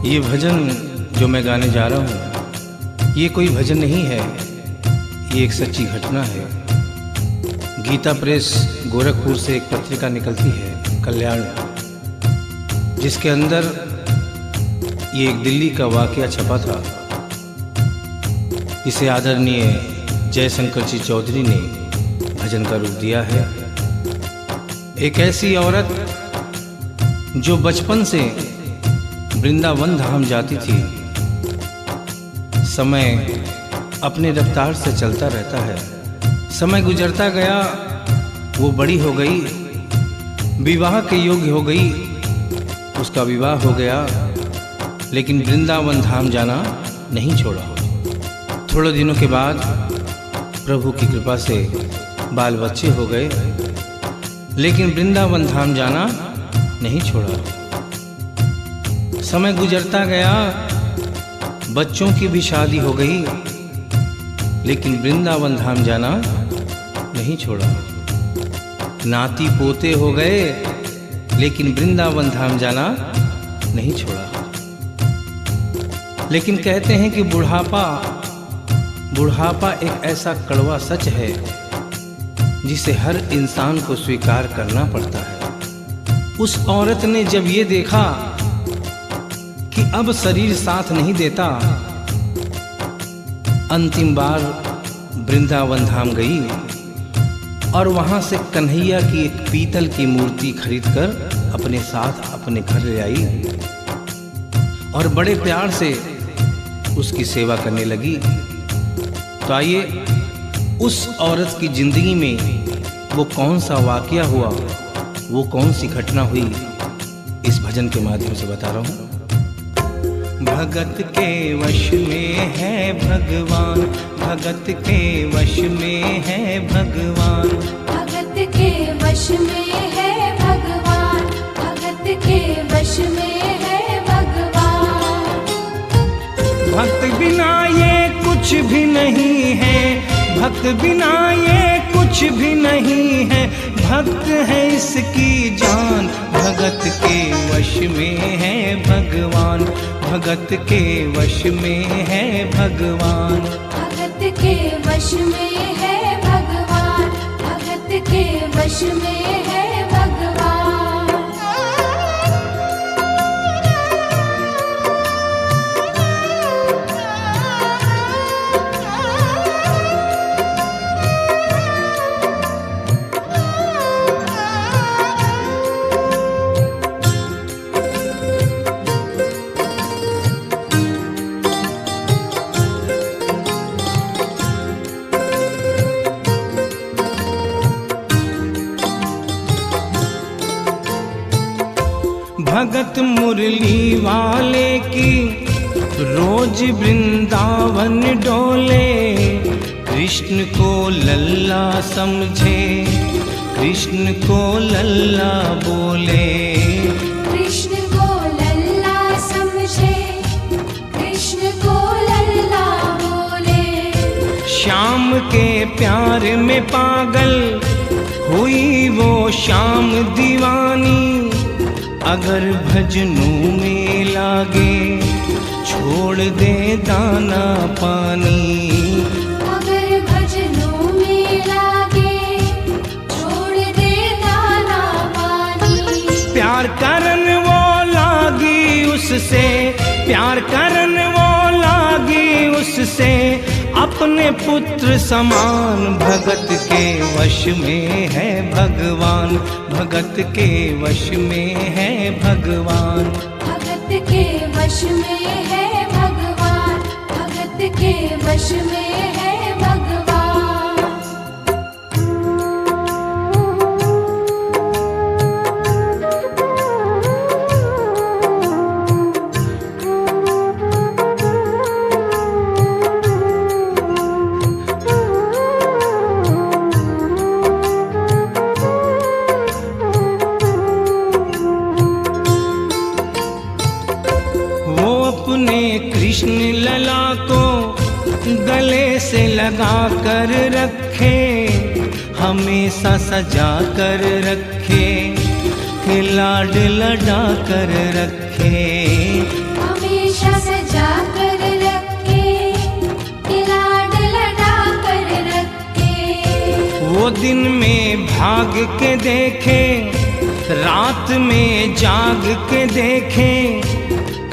ये भजन जो मैं गाने जा रहा हूँ, ये कोई भजन नहीं है, ये एक सच्ची घटना है। गीता प्रेस गोरखपुर से एक पत्रिका निकलती है कल्याण, जिसके अंदर ये एक दिल्ली का वाकया छपा था। इसे आदरणीय जयशंकर जी चौधरी ने भजन का रूप दिया है। एक ऐसी औरत जो बचपन से वृंदावन धाम जाती थी, समय अपने रफ्तार से चलता रहता है। समय गुजरता गया, वो बड़ी हो गई, विवाह के योग्य हो गई, उसका विवाह हो गया, लेकिन वृंदावन धाम जाना नहीं छोड़ा। थोड़े दिनों के बाद प्रभु की कृपा से बाल बच्चे हो गए, लेकिन वृंदावन धाम जाना नहीं छोड़ा। समय गुजरता गया, बच्चों की भी शादी हो गई, लेकिन वृंदावन धाम जाना नहीं छोड़ा। नाती पोते हो गए, लेकिन वृंदावन धाम जाना नहीं छोड़ा। लेकिन कहते हैं कि बुढ़ापा एक ऐसा कड़वा सच है जिसे हर इंसान को स्वीकार करना पड़ता है। उस औरत ने जब ये देखा कि अब शरीर साथ नहीं देता, अंतिम बार वृंदावन धाम गई और वहां से कन्हैया की एक पीतल की मूर्ति खरीदकर अपने साथ अपने घर ले आई और बड़े प्यार से उसकी सेवा करने लगी। तो आइए उस औरत की जिंदगी में वो कौन सा वाकया हुआ, वो कौन सी घटना हुई, इस भजन के माध्यम से बता रहा हूँ। भगत के वश में है भगवान, भगत के वश में है भगवान, भगत के वश में है भगवान, भगत के वश में है भगवान। भक्त बिना ये कुछ भी नहीं है, भक्त बिना ये कुछ भी नहीं है, भक्त है इसकी जान। भगत के वश में है भगवान, भगत के वश में है भगवान, भगत के वश में है भगवान, भगत के वश में है भगवान। भगत मुरली वाले की रोज वृंदावन डोले, कृष्ण को लल्ला समझे, कृष्ण को लल्ला बोले, कृष्ण को लल्ला समझे, कृष्ण को लल्ला बोले। श्याम के प्यार में पागल हुई वो श्याम दीवानी, अगर भजनों में लागे छोड़ दे दाना पानी, अगर भजनों में लागे छोड़ दे दाना पानी। प्यार करन वो लागी उससे, प्यार करन वो लागी उससे, अपने पुत्र समान। भगत के वश में है भगवान, भगत के वश में है भगवान, भगत के वश में है भगवान, भगत के वश में है भगवान। कृष्ण लला को गले से लगा कर रखे, हमेशा सजा कर रखे, लाड लड़ा कर रखे, हमें वो दिन में भाग के देखे, रात में जाग के देखे,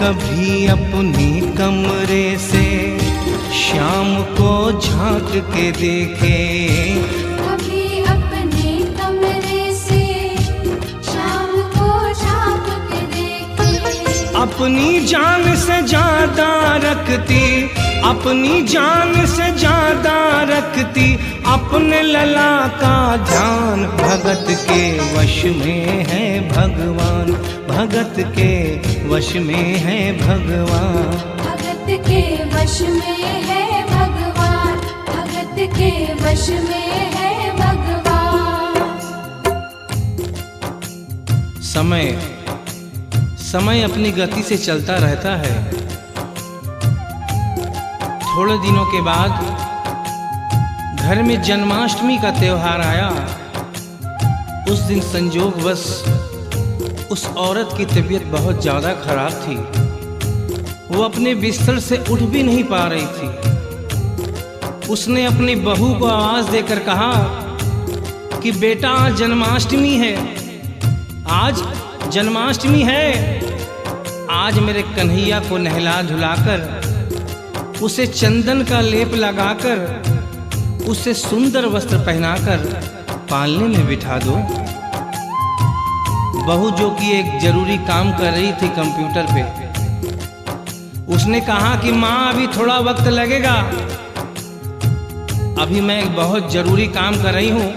कभी अपने कमरे से शाम को झांक के देखे, कभी अपने कमरे से शाम को झांक के देखे। अपनी जान से ज्यादा रखती, अपनी जान से ज्यादा रखती, अपने लला का ध्यान। भगत के वश में है भगवान, भगत के वश में है भगवान, भगत के वश में है भगवान, भगत के वश में है भगवान। समय अपनी गति से चलता रहता है। थोड़े दिनों के बाद घर में जन्माष्टमी का त्योहार आया। उस दिन संजोगवश उस औरत की तबीयत बहुत ज़्यादा खराब थी। वो अपने बिस्तर से उठ भी नहीं पा रही थी। उसने अपनी बहू को आवाज़ देकर कहा कि बेटा आज जन्माष्टमी है, आज जन्माष्टमी है। आज मेरे कन्हैया को नहला धुलाकर, उसे चंदन का लेप लगाकर, उसे सुंदर वस्त्र पहनाकर पालने में बिठा दो। बहू जो कि एक जरूरी काम कर रही थी कंप्यूटर पे, उसने कहा कि माँ अभी थोड़ा वक्त लगेगा, अभी मैं एक बहुत जरूरी काम कर रही हूँ।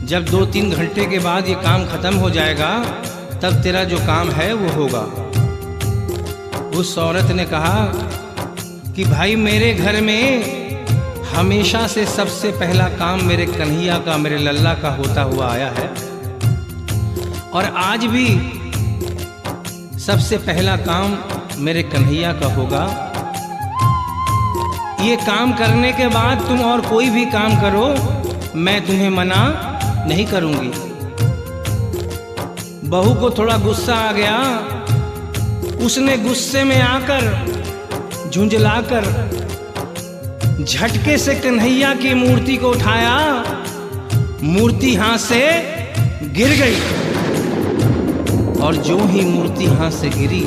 जब 2-3 घंटे के बाद ये काम खत्म हो जाएगा तब तेरा जो काम है वो होगा। उस औरत ने कहा कि भाई मेरे घर में हमेशा से सबसे पहला काम मेरे कन्हैया का, मेरे लल्ला का होता हुआ आया है, और आज भी सबसे पहला काम मेरे कन्हैया का होगा। ये काम करने के बाद तुम और कोई भी काम करो, मैं तुम्हें मना नहीं करूंगी। बहू को थोड़ा गुस्सा आ गया। उसने गुस्से में आकर, झुंझलाकर झटके से कन्हैया की मूर्ति को उठाया। मूर्ति हाथ से गिर गई, और जो ही मूर्ति हाथ से गिरी,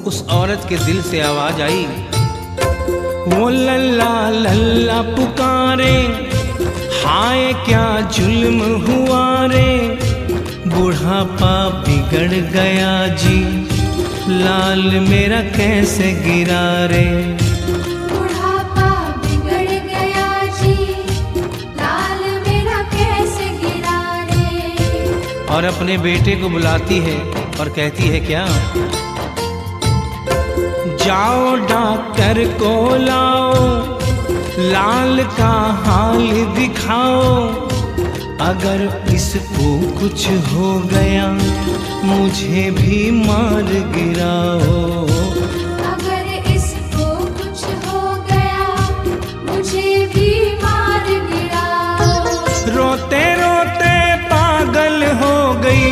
उस औरत के दिल से आवाज आई, वो लल्ला लल्ला पुकारे, हाय क्या जुल्म हुआ रे, बुढ़ापा बिगड़ गया जी, लाल मेरा कैसे गिरा रे। बुढ़ापा बिगड़ गया जी, लाल मेरा कैसे गिरा रे। और अपने बेटे को बुलाती है और कहती है क्या, जाओ डॉक्टर को लाओ, लाल का हाल दिखाओ, अगर इसको कुछ हो गया मुझे भी मार गिराओ। अगर इसको कुछ हो गया मुझे भी मार गिराओ। रोते रोते पागल हो गई,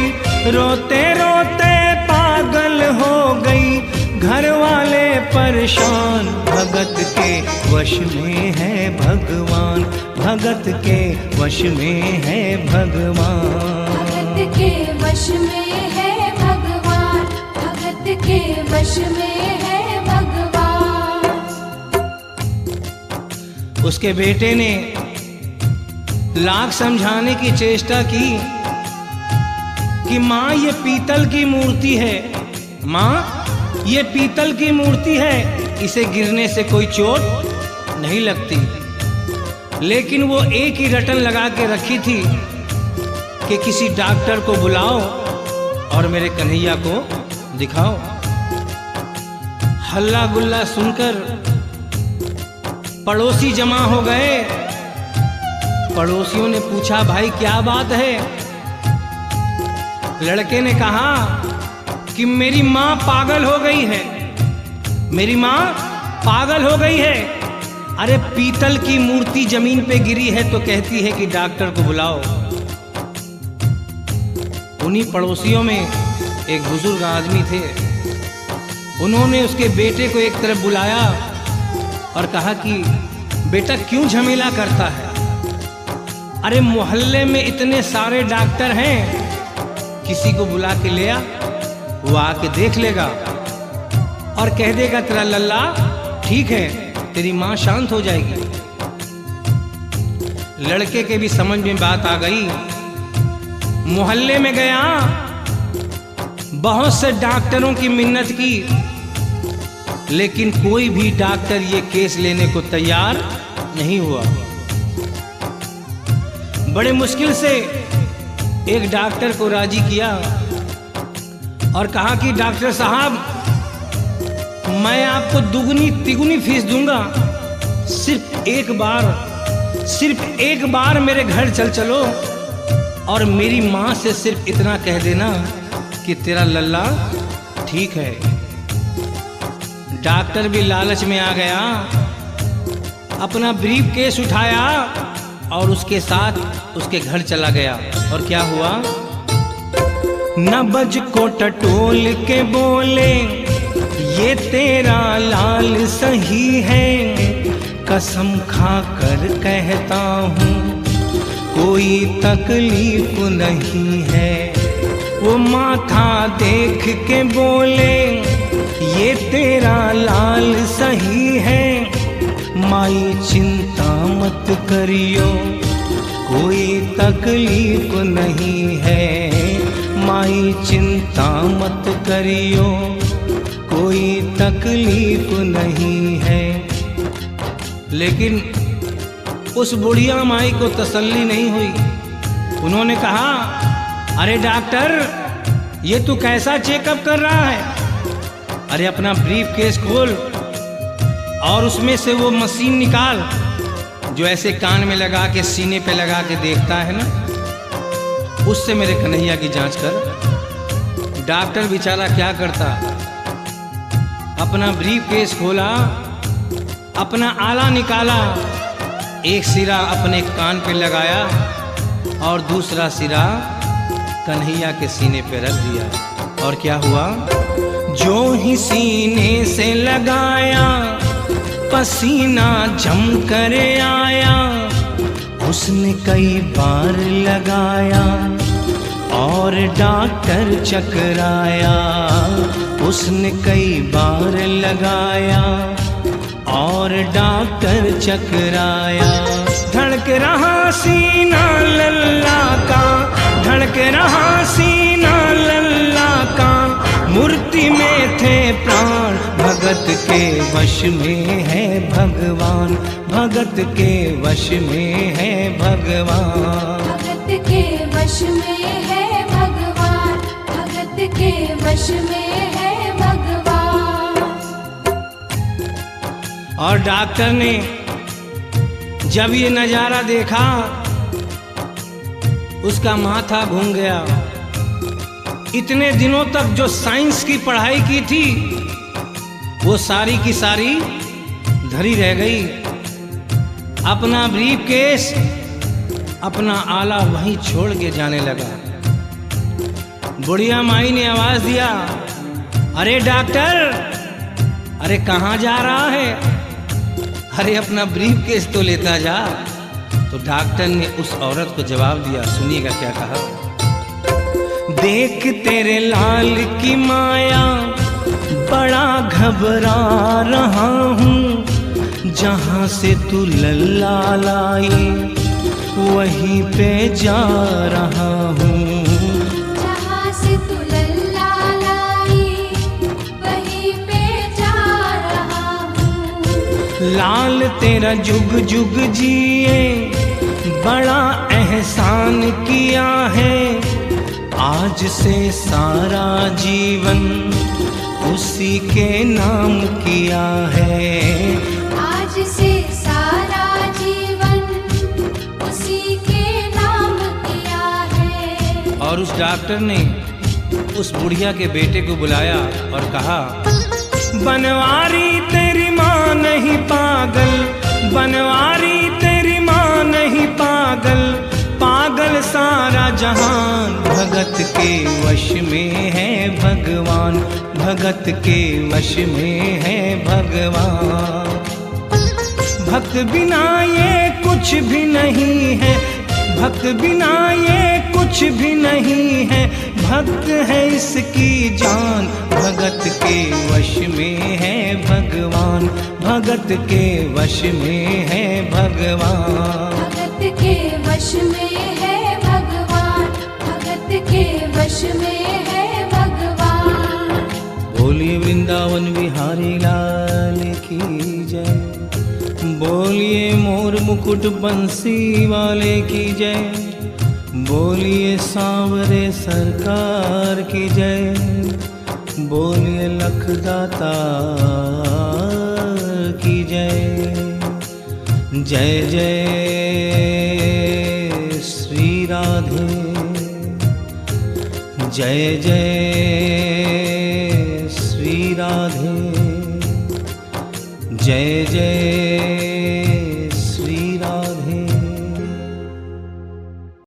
रोते रोते पागल हो गई, घर वाले परेशान। भगत के वश में है भगवान, भगत के वश में है भगवान, भगत के वश में है भगवान, भगत के वश में है भगवान। उसके बेटे ने लाख समझाने की चेष्टा की कि माँ ये पीतल की मूर्ति है, माँ ये पीतल की मूर्ति है, इसे गिरने से कोई चोट नहीं लगती। लेकिन वो एक ही रटन लगा के रखी थी कि किसी डॉक्टर को बुलाओ और मेरे कन्हैया को दिखाओ। हल्ला गुल्ला सुनकर पड़ोसी जमा हो गए। पड़ोसियों ने पूछा, भाई क्या बात है? लड़के ने कहा कि मेरी माँ पागल हो गई है, मेरी माँ पागल हो गई है। अरे पीतल की मूर्ति जमीन पे गिरी है तो कहती है कि डॉक्टर को बुलाओ। उन्हीं पड़ोसियों में एक बुजुर्ग आदमी थे। उन्होंने उसके बेटे को एक तरफ बुलाया और कहा कि बेटा क्यों झमेला करता है? अरे मोहल्ले में इतने सारे डॉक्टर हैं, किसी को बुला के ले आ, वो आके देख लेगा और कह देगा तेरा लल्ला ठीक है, तेरी माँ शांत हो जाएगी। लड़के के भी समझ में बात आ गई। मोहल्ले में गया, बहुत से डॉक्टरों की मिन्नत की, लेकिन कोई भी डॉक्टर ये केस लेने को तैयार नहीं हुआ। बड़े मुश्किल से एक डॉक्टर को राजी किया और कहा कि डॉक्टर साहब, मैं आपको दुगनी तिगुनी फीस दूंगा, सिर्फ एक बार मेरे घर चलो और मेरी माँ से सिर्फ इतना कह देना कि तेरा लल्ला ठीक है। डॉक्टर भी लालच में आ गया, अपना ब्रीफ केस उठाया और उसके साथ उसके घर चला गया। और क्या हुआ? नबज को टटोल के बोले, ये तेरा लाल सही है, कसम खाकर कहता हूँ कोई तकलीफ नहीं है। वो माथा देख के बोले, ये तेरा लाल सही है, माई चिंता मत करियो कोई तकलीफ नहीं है, माई चिंता मत करियो कोई तकलीफ नहीं है। लेकिन उस बुढ़िया माई को तसल्ली नहीं हुई। उन्होंने कहा, अरे डॉक्टर, ये तू कैसा चेकअप कर रहा है? अरे अपना ब्रीफ केस खोल और उसमें से वो मशीन निकाल जो ऐसे कान में लगा के सीने पे लगा के देखता है ना, उससे मेरे कन्हैया की जांच कर। डॉक्टर बेचारा क्या करता, अपना ब्रीफ केस खोला, अपना आला निकाला, एक सिरा अपने कान पे लगाया और दूसरा सिरा कन्हैया के सीने पे रख दिया। और क्या हुआ? जो ही सीने से लगाया, पसीना जम कर आया, उसने कई बार लगाया और डॉक्टर चकराया, उसने कई बार लगाया और डॉक्टर चकराया। धड़क रहा सीना लल्ला का, धड़क रहा सीना लल्ला का, मूर्ति में थे प्राण, भगत के वश में है भगवान, भगत के वश में है भगवान, भगत के वश में है भगवान, भगत के वश में है भगवान। और डॉक्टर ने जब ये नजारा देखा, उसका माथा घूम गया। इतने दिनों तक जो साइंस की पढ़ाई की थी, वो सारी की सारी धरी रह गई। अपना ब्रीफ केस, अपना आला वहीं छोड़ के जाने लगा। बुढ़िया माई ने आवाज दिया, अरे डॉक्टर, अरे कहाँ जा रहा है? अरे अपना ब्रीफ केस तो लेता जा। तो डॉक्टर ने उस औरत को जवाब दिया, सुनिएगा क्या कहा। देख तेरे लाल की माया, बड़ा घबरा रहा हूँ, जहाँ से तू लल्ला लाई वहीं पे जा रहा हूँ, जहाँ से तू लल्ला लाई वहीं पे जा रहा हूँ। लाल तेरा जुग जुग जिए, बड़ा एहसान किया है, आज से सारा जीवन उसी के नाम किया है, आज से सारा जीवन उसी के नाम किया है। और उस डॉक्टर ने उस बुढ़िया के बेटे को बुलाया और कहा, बनवारी तेरी माँ नहीं पागल, बनवारी तेरी माँ नहीं पागल, पागल सारा जहान, भगत के वश में है भगवान, भगत के वश में है भगवान, भक्त बिना ये कुछ भी नहीं है, भक्त बिना ये कुछ भी नहीं है, भक्त है इसकी जान, भगत के वश में है भगवान, भगत के वश में है भगवान। भगत के वश में है भगवान, भगत के वश में है भगवान। बोलिए वृंदावन बिहारी लाल की जय, बोलिए मोर मुकुट बंसी वाले की जय, बोलिए सांवरे सरकार की जय, बोलिए लखदाता की जय। जय जय श्री राधे, जय जय श्री राधे, जय जय